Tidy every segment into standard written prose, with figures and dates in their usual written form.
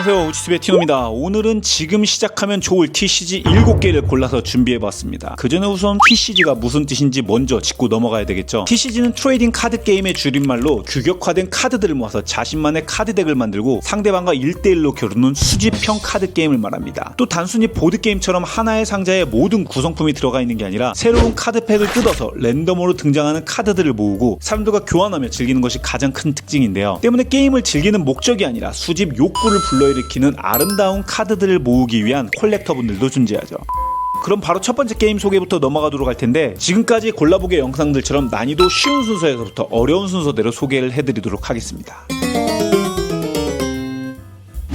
안녕하세요, 우치스의 티노입니다. 오늘은 지금 시작하면 좋을 TCG 7개를 골라서 준비해봤습니다. 그 전에 우선 TCG가 무슨 뜻인지 먼저 짚고 넘어가야 되겠죠. TCG는 트레이딩 카드 게임의 줄임말로 규격화된 카드들을 모아서 자신만의 카드 덱을 만들고 상대방과 1대1로 겨루는 수집형 카드 게임을 말합니다. 또 단순히 보드게임처럼 하나의 상자에 모든 구성품이 들어가 있는 게 아니라 새로운 카드팩을 뜯어서 랜덤으로 등장하는 카드들을 모으고 사람들과 교환하며 즐기는 것이 가장 큰 특징인데요. 때문에 게임을 즐기는 목적이 아니라 수집 욕구를 불러일으키는 아름다운 카드들을 모으기 위한 콜렉터분들도 존재하죠. 그럼 바로 첫 번째 게임 소개부터 넘어가도록 할 텐데, 지금까지 골라보기 영상들처럼 난이도 쉬운 순서에서부터 어려운 순서대로 소개를 해드리도록 하겠습니다.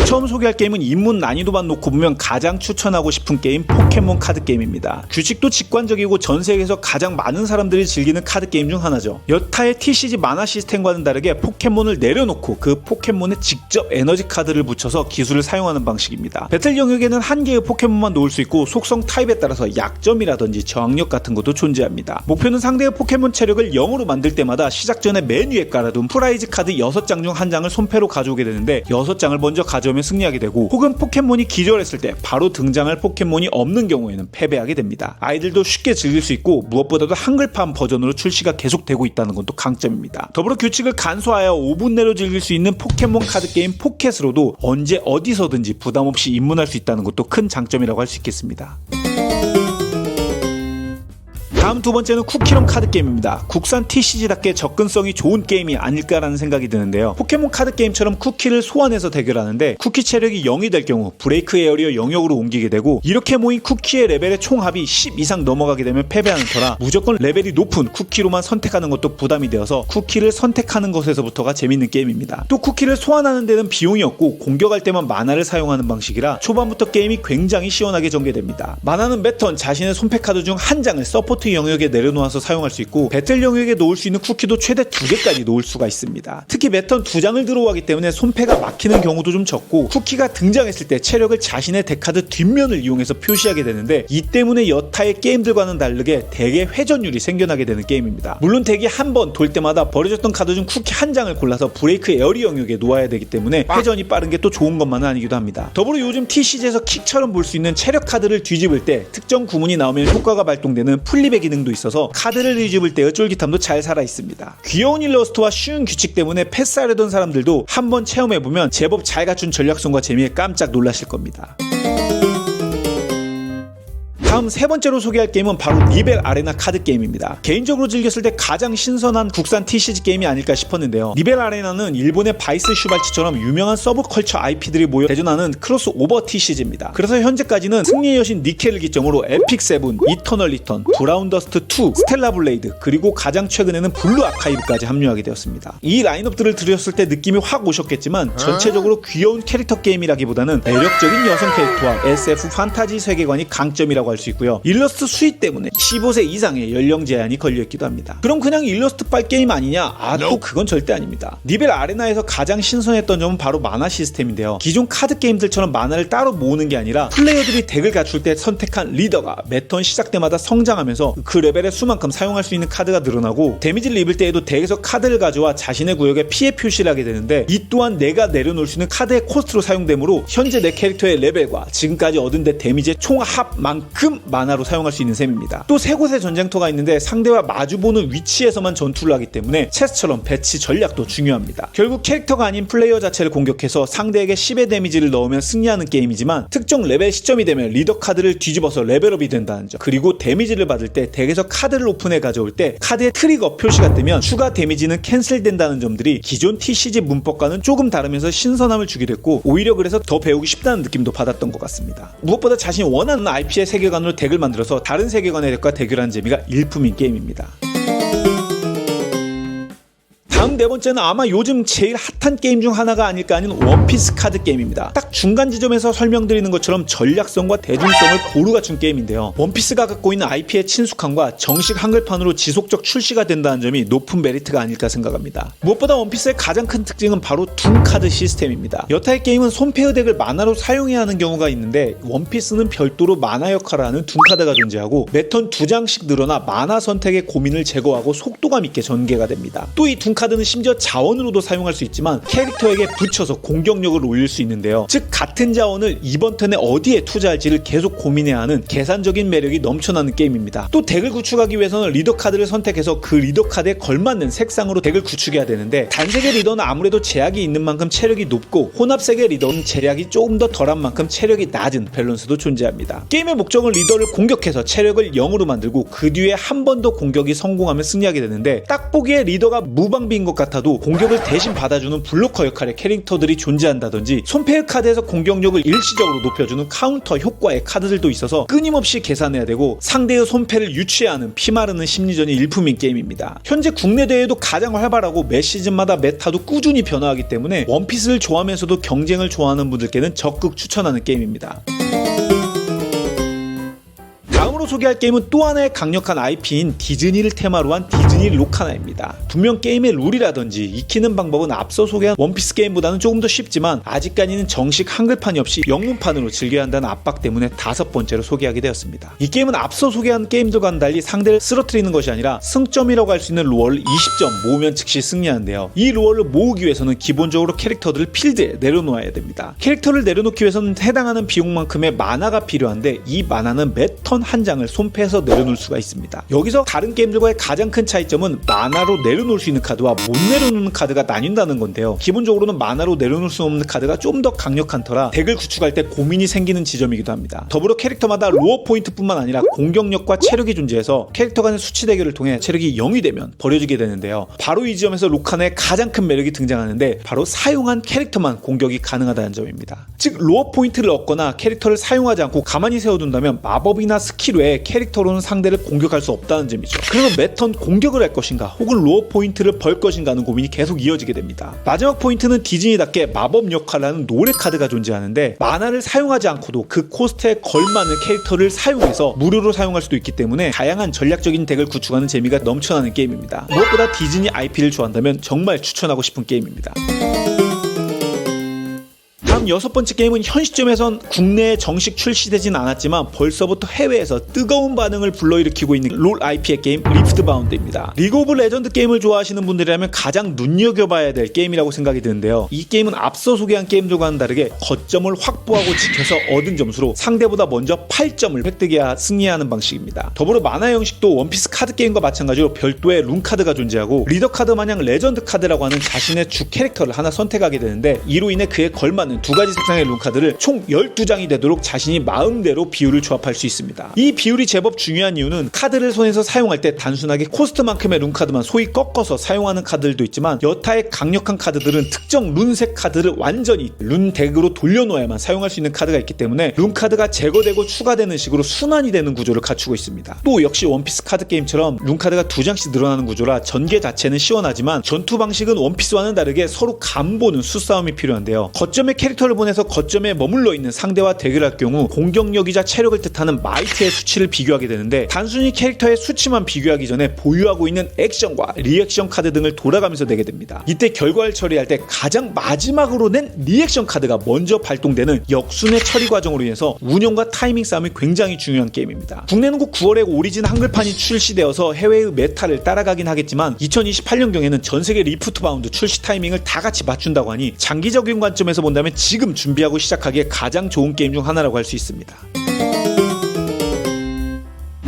처음 소개할 게임은 입문 난이도만 놓고 보면 가장 추천하고 싶은 게임, 포켓몬 카드 게임입니다. 규칙도 직관적이고 전 세계에서 가장 많은 사람들이 즐기는 카드 게임 중 하나죠. 여타의 TCG 만화 시스템과는 다르게 포켓몬을 내려놓고 그 포켓몬에 직접 에너지 카드를 붙여서 기술을 사용하는 방식입니다. 배틀 영역에는 한 개의 포켓몬만 놓을 수 있고 속성 타입에 따라서 약점이라든지 저항력 같은 것도 존재합니다. 목표는 상대의 포켓몬 체력을 0으로 만들 때마다 시작 전에 맨 위에 깔아둔 프라이즈 카드 6장 중 한 장을 손패로 가져오게 되는데, 6장을 먼저 가져오면 승리하게 되고, 혹은 포켓몬이 기절했을 때 바로 등장할 포켓몬이 없는 경우에는 패배하게 됩니다. 아이들도 쉽게 즐길 수 있고 무엇보다도 한글판 버전으로 출시가 계속되고 있다는 것도 강점입니다. 더불어 규칙을 간소하여 5분 내로 즐길 수 있는 포켓몬 카드 게임 포켓으로도 언제 어디서든지 부담없이 입문할 수 있다는 것도 큰 장점이라고 할 수 있겠습니다. 다음 두 번째는 쿠키런 카드 게임입니다. 국산 TCG답게 접근성이 좋은 게임이 아닐까라는 생각이 드는데요. 포켓몬 카드 게임처럼 쿠키를 소환해서 대결하는데, 쿠키 체력이 0이 될 경우 브레이크 에어리어 영역으로 옮기게 되고, 이렇게 모인 쿠키의 레벨의 총합이 10 이상 넘어가게 되면 패배하는 터라 무조건 레벨이 높은 쿠키로만 선택하는 것도 부담이 되어서 쿠키를 선택하는 것에서부터가 재밌는 게임입니다. 또 쿠키를 소환하는 데는 비용이 없고 공격할 때만 마나를 사용하는 방식이라 초반부터 게임이 굉장히 시원하게 전개됩니다. 마나는 매턴 자신의 손패 카드 중 한 장을 서포트 영역에 내려놓아서 사용할 수 있고, 배틀 영역에 놓을 수 있는 쿠키도 최대 2개까지 놓을 수가 있습니다. 특히 매턴 2장을 들어가기 때문에 손패가 막히는 경우도 좀 적고, 쿠키가 등장했을 때 체력을 자신의 덱카드 뒷면을 이용해서 표시하게 되는데, 이 때문에 여타의 게임들과는 다르게 덱의 회전율이 생겨나게 되는 게임입니다. 물론 덱이 한 번 돌 때마다 버려졌던 카드 중 쿠키 한 장을 골라서 브레이크 에어리 영역에 놓아야 되기 때문에 회전이 빠른 게 또 좋은 것만은 아니기도 합니다. 더불어 요즘 TCG에서 킥처럼 볼 수 있는 체력 카드를 뒤집을 때 특정 구문이 나오면 효과가 발동되는 플립의 기능도 있어서 카드를 뒤집을 때의 쫄깃함도 잘 살아있습니다. 귀여운 일러스트와 쉬운 규칙 때문에 패스하려던 사람들도 한번 체험해보면 제법 잘 갖춘 전략성과 재미에 깜짝 놀라실 겁니다. 다음 세 번째로 소개할 게임은 바로 니벨 아레나 카드 게임입니다. 개인적으로 즐겼을 때 가장 신선한 국산 TCG 게임이 아닐까 싶었는데요. 니벨 아레나는 일본의 바이스 슈발츠처럼 유명한 서브컬처 IP들이 모여 대전하는 크로스오버 TCG입니다. 그래서 현재까지는 승리의 여신 니켈을 기점으로 에픽 세븐, 이터널 리턴, 브라운 더스트 2, 스텔라 블레이드, 그리고 가장 최근에는 블루 아카이브까지 합류하게 되었습니다. 이 라인업들을 들으셨을 때 느낌이 확 오셨겠지만, 전체적으로 귀여운 캐릭터 게임이라기보다는 매력적인 여성 캐릭터와 SF 판타지 세계관이 강점이라고 할 수 있고요. 일러스트 수위 때문에 15세 이상의 연령 제한이 걸려있기도 합니다. 그럼 그냥 일러스트 빨 게임 아니냐? 또 그건 절대 아닙니다. 니벨 아레나에서 가장 신선했던 점은 바로 만화 시스템인데요. 기존 카드 게임들처럼 만화를 따로 모으는 게 아니라 플레이어들이 덱을 갖출 때 선택한 리더가 매턴 시작 때마다 성장하면서 그 레벨의 수만큼 사용할 수 있는 카드가 늘어나고, 데미지를 입을 때에도 덱에서 카드를 가져와 자신의 구역에 피해 표시를 하게 되는데, 이 또한 내가 내려놓을 수 있는 카드의 코스트로 사용되므로 현재 내 캐릭터의 레벨과 지금까지 얻은 데 데미지의 총합만큼 만화로 사용할 수 있는 셈입니다. 또 세 곳의 전쟁터가 있는데 상대와 마주보는 위치에서만 전투를 하기 때문에 체스처럼 배치 전략도 중요합니다. 결국 캐릭터가 아닌 플레이어 자체를 공격해서 상대에게 10의 데미지를 넣으면 승리하는 게임이지만, 특정 레벨 시점이 되면 리더 카드를 뒤집어서 레벨업이 된다는 점, 그리고 데미지를 받을 때 덱에서 카드를 오픈해 가져올 때 카드의 트리거 표시가 뜨면 추가 데미지는 캔슬된다는 점들이 기존 TCG 문법과는 조금 다르면서 신선함을 주기도 했고, 오히려 그래서 더 배우기 쉽다는 느낌도 받았던 것 같습니다. 무엇보다 자신이 원하는 IP의 세계관으로 덱을 만들어서 다른 세계관의 덱과 대결하는 재미가 일품인 게임입니다. 다음 네 번째는 아마 요즘 제일 핫한 게임 중 하나가 아닐까 하는 원피스 카드 게임입니다. 딱 중간 지점에서 설명드리는 것처럼 전략성과 대중성을 고루 갖춘 게임인데요. 원피스가 갖고 있는 IP의 친숙함과 정식 한글판으로 지속적 출시가 된다는 점이 높은 메리트가 아닐까 생각합니다. 무엇보다 원피스의 가장 큰 특징은 바로 둔 카드 시스템입니다. 여타의 게임은 손페어 덱을 만화로 사용해야 하는 경우가 있는데, 원피스는 별도로 만화 역할을 하는 둔 카드가 존재하고, 매턴 2장씩 늘어나 만화 선택의 고민을 제거하고 속도감 있게 전개가 됩니다. 또 이 둔 카드는 카드는 심지어 자원으로도 사용할 수 있지만 캐릭터에게 붙여서 공격력을 올릴 수 있는데요. 즉 같은 자원을 이번 턴에 어디에 투자할지를 계속 고민해야 하는 계산적인 매력이 넘쳐나는 게임입니다. 또 덱을 구축하기 위해서는 리더 카드를 선택해서 그 리더 카드에 걸맞는 색상으로 덱을 구축해야 되는데 단색의 리더는 아무래도 제약이 있는 만큼 체력이 높고 혼합색의 리더는 제약이 조금 더 덜한 만큼 체력이 낮은 밸런스도 존재합니다. 게임의 목적은 리더를 공격해서 체력을 0으로 만들고 그 뒤에 한 번 더 공격이 성공하면 승리하게 되는데 딱 보기에 리더가 무방비인 것 같아도 공격을 대신 받아주는 블로커 역할의 캐릭터들이 존재한다든지 손패의 카드에서 공격력을 일시적으로 높여주는 카운터 효과의 카드들도 있어서 끊임없이 계산해야 되고 상대의 손패를 유치해야 하는 피마르는 심리전이 일품인 게임입니다. 현재 국내 대회도 가장 활발하고 매 시즌마다 메타도 꾸준히 변화하기 때문에 원피스를 좋아하면서도 경쟁을 좋아하는 분들께는 적극 추천하는 게임입니다. 다음으로 소개할 게임은 또 하나의 강력한 IP인 디즈니를 테마로 한 디즈니 로카나입니다. 분명 게임의 룰이라든지 익히는 방법은 앞서 소개한 원피스 게임보다는 조금 더 쉽지만 아직까지는 정식 한글판이 없이 영문판으로 즐겨야 한다는 압박 때문에 5번째로 소개하게 되었습니다. 이 게임은 앞서 소개한 게임들과는 달리 상대를 쓰러뜨리는 것이 아니라 승점이라고 할 수 있는 로어를 20점 모으면 즉시 승리하는데요. 이 로어를 모으기 위해서는 기본적으로 캐릭터들을 필드에 내려놓아야 됩니다. 캐릭터를 내려놓기 위해서는 해당하는 비용만큼의 마나가 필요한데 이 마나는 매 턴 한 장을 손패에서 내려놓을 수가 있습니다. 여기서 다른 게임들과의 가장 큰 차이점은 마나로 내려놓을 수 있는 카드와 못 내려놓는 카드가 나뉜다는 건데요. 기본적으로는 마나로 내려놓을 수 없는 카드가 좀 더 강력한 터라 덱을 구축할 때 고민이 생기는 지점이기도 합니다. 더불어 캐릭터마다 로어 포인트뿐만 아니라 공격력과 체력이 존재해서 캐릭터 간의 수치 대결을 통해 체력이 0이 되면 버려지게 되는데요. 바로 이 지점에서 로카나의 가장 큰 매력이 등장하는데 바로 사용한 캐릭터만 공격이 가능하다는 점입니다. 즉 로어 포인트를 얻거나 캐릭터를 사용하지 않고 가만히 세워둔다면 마법이나 스킬 외에 캐릭터로는 상대를 공격할 수 없다는 점이죠. 그래서 매턴 공격을 할 것인가 혹은 로어 포인트를 벌 것인가 하는 고민이 계속 이어지게 됩니다. 마지막 포인트는 디즈니답게 마법 역할을 하는 노래 카드가 존재하는데 마나를 사용하지 않고도 그 코스트에 걸맞는 캐릭터를 사용해서 무료로 사용할 수도 있기 때문에 다양한 전략적인 덱을 구축하는 재미가 넘쳐나는 게임입니다. 무엇보다 디즈니 IP를 좋아한다면 정말 추천하고 싶은 게임입니다. 다음 6번째 게임은 현 시점에선 국내에 정식 출시되진 않았지만 벌써부터 해외에서 뜨거운 반응을 불러일으키고 있는 롤 IP의 게임 리프트 바운드입니다. 리그 오브 레전드 게임을 좋아하시는 분들이라면 가장 눈여겨봐야 될 게임이라고 생각이 드는데요. 이 게임은 앞서 소개한 게임들과는 다르게 거점을 확보하고 지켜서 얻은 점수로 상대보다 먼저 8점을 획득해야 승리하는 방식입니다. 더불어 만화 형식도 원피스 카드 게임과 마찬가지로 별도의 룬 카드가 존재하고 리더 카드 마냥 레전드 카드라고 하는 자신의 주 캐릭터를 하나 선택하게 되는데 이로 인해 그에 걸맞는 두 가지 색상의 룬카드를 총 12장이 되도록 자신이 마음대로 비율을 조합할 수 있습니다. 이 비율이 제법 중요한 이유는 카드를 손에서 사용할 때 단순하게 코스트만큼의 룬카드만 소위 꺾어서 사용하는 카드들도 있지만 여타의 강력한 카드들은 특정 룬색 카드를 완전히 룬 덱으로 돌려놓아야만 사용할 수 있는 카드가 있기 때문에 룬카드가 제거되고 추가되는 식으로 순환이 되는 구조를 갖추고 있습니다. 또 역시 원피스 카드 게임처럼 룬카드가 2장씩 늘어나는 구조라 전개 자체는 시원하지만 전투 방식은 원피스와는 다르게 서로 간보는 수싸움이 필요한데요. 거점의 캐릭터를 보내서 거점에 머물러 있는 상대와 대결할 경우 공격력이자 체력을 뜻하는 마이트의 수치를 비교하게 되는데 단순히 캐릭터의 수치만 비교하기 전에 보유하고 있는 액션과 리액션 카드 등을 돌아가면서 내게 됩니다. 이때 결과를 처리할 때 가장 마지막으로 낸 리액션 카드가 먼저 발동되는 역순의 처리 과정으로 인해서 운영과 타이밍 싸움이 굉장히 중요한 게임입니다. 국내는 곧 9월에 오리진 한글판이 출시되어서 해외의 메타를 따라가긴 하겠지만 2028년경에는 전세계 리프트 바운드 출시 타이밍을 다 같이 맞춘다고 하니 장기적인 관점에서 본다면 지금 준비하고 시작하기에 가장 좋은 게임 중 하나라고 할 수 있습니다.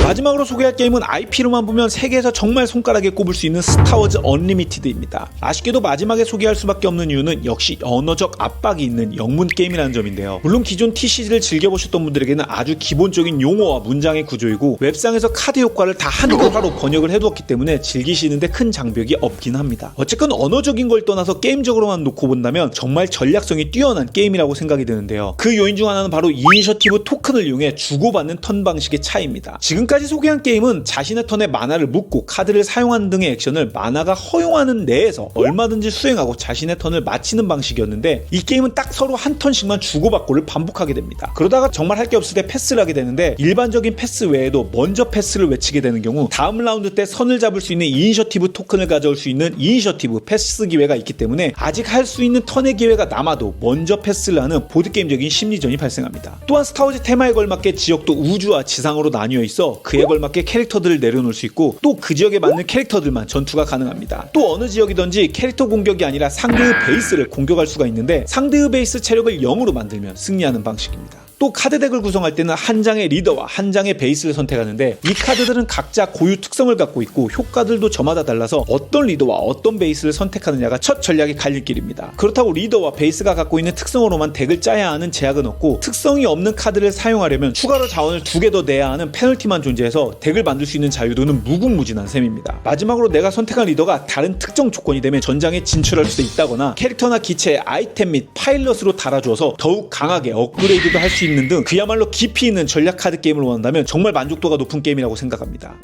마지막으로 소개할 게임은 IP로만 보면 세계에서 정말 손가락에 꼽을 수 있는 스타워즈 언리미티드입니다. 아쉽게도 마지막에 소개할 수밖에 없는 이유는 역시 언어적 압박이 있는 영문 게임이라는 점인데요. 물론 기존 TCG를 즐겨보셨던 분들에게는 아주 기본적인 용어와 문장의 구조이고 웹상에서 카드 효과를 다 한글화로 번역을 해두었기 때문에 즐기시는데 큰 장벽이 없긴 합니다. 어쨌건 언어적인 걸 떠나서 게임적으로만 놓고 본다면 정말 전략성이 뛰어난 게임이라고 생각이 드는데요. 그 요인 중 하나는 바로 이니셔티브 토큰을 이용해 주고받는 턴 방식의 차이입니다. 지금까지 소개한 게임은 자신의 턴에 마나를 묻고 카드를 사용하는 등의 액션을 마나가 허용하는 내에서 얼마든지 수행하고 자신의 턴을 마치는 방식이었는데 이 게임은 딱 서로 한 턴씩만 주고받고를 반복하게 됩니다. 그러다가 정말 할 게 없을 때 패스를 하게 되는데 일반적인 패스 외에도 먼저 패스를 외치게 되는 경우 다음 라운드 때 선을 잡을 수 있는 이니셔티브 토큰을 가져올 수 있는 이니셔티브 패스 기회가 있기 때문에 아직 할 수 있는 턴의 기회가 남아도 먼저 패스를 하는 보드게임적인 심리전이 발생합니다. 또한 스타워즈 테마에 걸맞게 지역도 우주와 지상으로 나뉘어 있어 그에 걸맞게 캐릭터들을 내려놓을 수 있고 또 그 지역에 맞는 캐릭터들만 전투가 가능합니다. 또 어느 지역이든지 캐릭터 공격이 아니라 상대의 베이스를 공격할 수가 있는데 상대의 베이스 체력을 0으로 만들면 승리하는 방식입니다. 또 카드덱을 구성할 때는 한 장의 리더와 한 장의 베이스를 선택하는데 이 카드들은 각자 고유 특성을 갖고 있고 효과들도 저마다 달라서 어떤 리더와 어떤 베이스를 선택하느냐가 첫 전략의 갈림길입니다. 그렇다고 리더와 베이스가 갖고 있는 특성으로만 덱을 짜야 하는 제약은 없고 특성이 없는 카드를 사용하려면 추가로 자원을 2개 더 내야 하는 페널티만 존재해서 덱을 만들 수 있는 자유도는 무궁무진한 셈입니다. 마지막으로 내가 선택한 리더가 다른 특정 조건이 되면 전장에 진출할 수도 있다거나 캐릭터나 기체에 아이템 및 파일럿으로 달아주어서 더욱 강하게 업그레이드도 할 수 있는 등 그야말로 깊이 있는 전략 카드 게임을 원한다면 정말 만족도가 높은 게임이라고 생각합니다.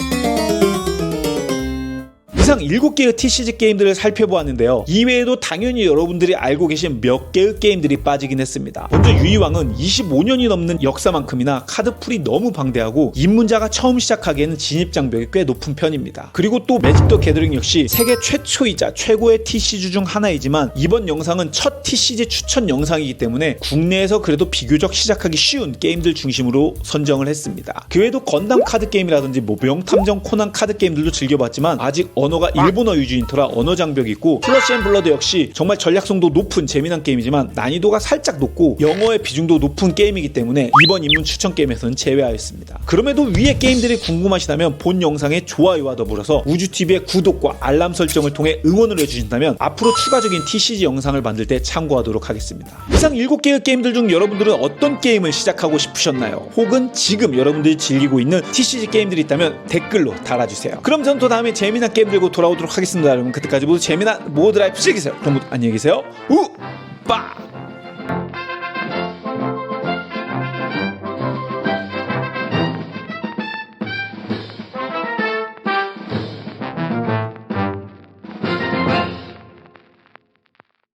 이상 7개의 TCG 게임들을 살펴보았는데요. 이외에도 당연히 여러분들이 알고 계신 몇 개의 게임들이 빠지긴 했습니다. 먼저 유이왕은 25년이 넘는 역사만큼이나 카드풀이 너무 방대하고 입문자가 처음 시작하기에는 진입장벽이 꽤 높은 편입니다. 그리고 또 매직 더 게더링 역시 세계 최초이자 최고의 TCG 중 하나이지만 이번 영상은 첫 TCG 추천 영상이기 때문에 국내에서 그래도 비교적 시작하기 쉬운 게임들 중심으로 선정을 했습니다. 그 외에도 건담 카드 게임이라든지 명탐정 코난 카드 게임들도 즐겨봤지만 아직 언어가 일본어 위주인터라 언어 장벽이 있고 플러시 앤 블러드 역시 정말 전략성도 높은 재미난 게임이지만 난이도가 살짝 높고 영어의 비중도 높은 게임이기 때문에 이번 입문 추천 게임에서는 제외하였습니다. 그럼에도 위의 게임들이 궁금하시다면 본 영상의 좋아요와 더불어서 우주TV의 구독과 알람 설정을 통해 응원을 해주신다면 앞으로 추가적인 TCG 영상을 만들 때 참고하도록 하겠습니다. 이상 7개의 게임들 중 여러분들은 어떤 게임을 시작하고 싶으셨나요? 혹은 지금 여러분들이 즐기고 있는 TCG 게임들이 있다면 댓글로 달아주세요. 그럼 전 또 다음에 재미난 게임 들고 돌아오도록 하겠습니다. 여러분 그때까지 모두 재미난 모드 라이프 즐기세요. 그럼 모두 안녕히 계세요. 우빠!